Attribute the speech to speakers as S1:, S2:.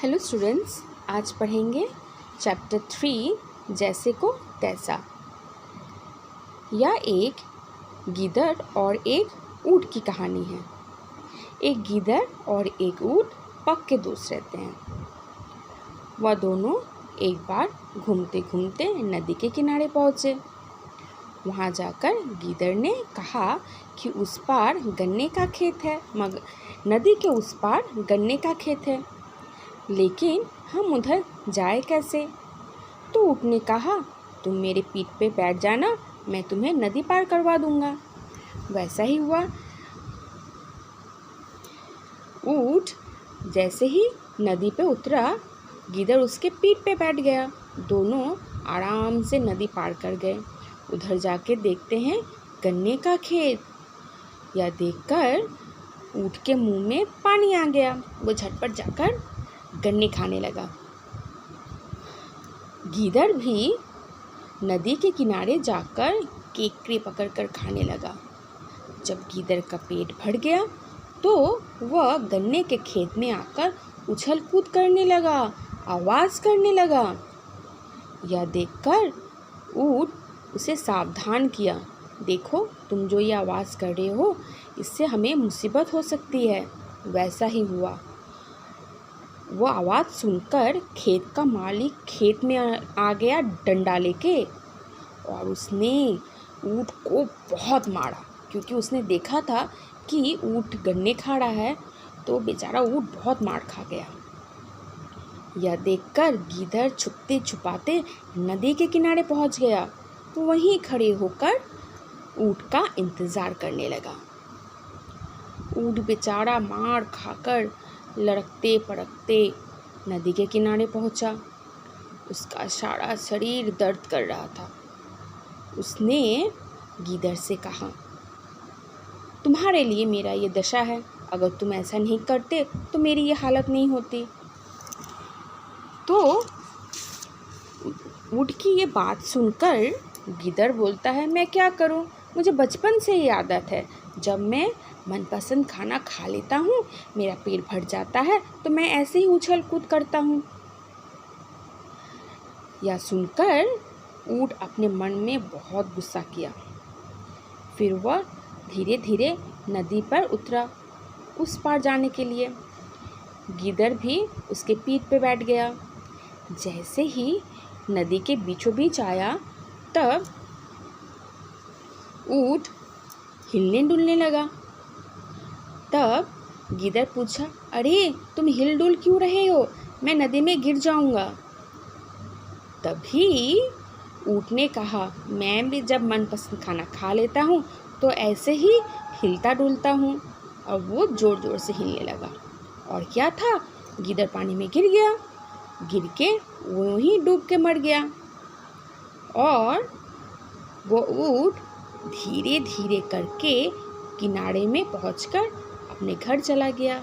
S1: Hello students, आज पढ़ेंगे chapter 3 जैसे को तैसा। यह एक गीदड़ और एक ऊँट की कहानी है। एक गीदड़ और एक ऊँट पक्के दोस्त रहते हैं। वह दोनों एक बार घूमते घूमते नदी के किनारे पहुँचे। वहाँ जाकर गीदड़ ने कहा कि उस पार गन्ने का खेत है, मगर नदी के उस पार गन्ने का खेत है, लेकिन हम उधर जाए कैसे? तो ऊँट ने कहा, तुम मेरे पीठ पे बैठ जाना, मैं तुम्हें नदी पार करवा दूंगा। वैसा ही हुआ। ऊँट जैसे ही नदी पे उतरा, गीदड़ उसके पीठ पे बैठ गया। दोनों आराम से नदी पार कर गए। उधर जाके देखते हैं गन्ने का खेत। यह देखकर ऊँट के मुंह में पानी आ गया। वो झटपट जाकर गन्ने खाने लगा। गीदड़ भी नदी के किनारे जाकर केकड़े पकड़कर खाने लगा। जब गीदड़ का पेट भर गया तो वह गन्ने के खेत में आकर उछल कूद करने लगा, आवाज़ करने लगा। यह देखकर ऊँट उसे सावधान किया, देखो तुम जो ये आवाज़ कर रहे हो, इससे हमें मुसीबत हो सकती है। वैसा ही हुआ। वो आवाज़ सुनकर खेत का मालिक खेत में आ गया डंडा लेके, और उसने ऊँट को बहुत मारा, क्योंकि उसने देखा था कि ऊँट गन्ने खा रहा है। तो बेचारा ऊँट बहुत मार खा गया। यह देखकर गीदड़ छुपते छुपाते नदी के किनारे पहुंच गया। वहीं खड़े होकर ऊँट का इंतज़ार करने लगा। ऊँट बेचारा मार खाकर लड़कते पड़कते नदी के किनारे पहुंचा। उसका सारा शरीर दर्द कर रहा था। उसने गीदड़ से कहा, तुम्हारे लिए मेरा ये दशा है, अगर तुम ऐसा नहीं करते तो मेरी ये हालत नहीं होती। तो ऊँट की ये बात सुनकर गीदड़ बोलता है, मैं क्या करूं, मुझे बचपन से ही आदत है, जब मैं मनपसंद खाना खा लेता हूँ, मेरा पेट भर जाता है, तो मैं ऐसे ही उछल कूद करता हूँ। यह सुनकर ऊँट अपने मन में बहुत गुस्सा किया। फिर वह धीरे धीरे नदी पर उतरा उस पार जाने के लिए। गीदड़ भी उसके पीठ पे बैठ गया। जैसे ही नदी के बीचों बीच आया, तब ऊँट हिलने डुलने लगा। तब गीदड़ पूछा, अरे तुम हिल डुल क्यों रहे हो, मैं नदी में गिर जाऊंगा। तभी ऊँट ने कहा, मैं भी जब मनपसंद खाना खा लेता हूँ तो ऐसे ही हिलता डुलता हूँ। और वो ज़ोर ज़ोर से हिलने लगा। और क्या था, गीदड़ पानी में गिर गया। गिर के वो ही डूब के मर गया। और वो ऊँट धीरे धीरे करके किनारे में पहुंचकर अपने घर चला गया।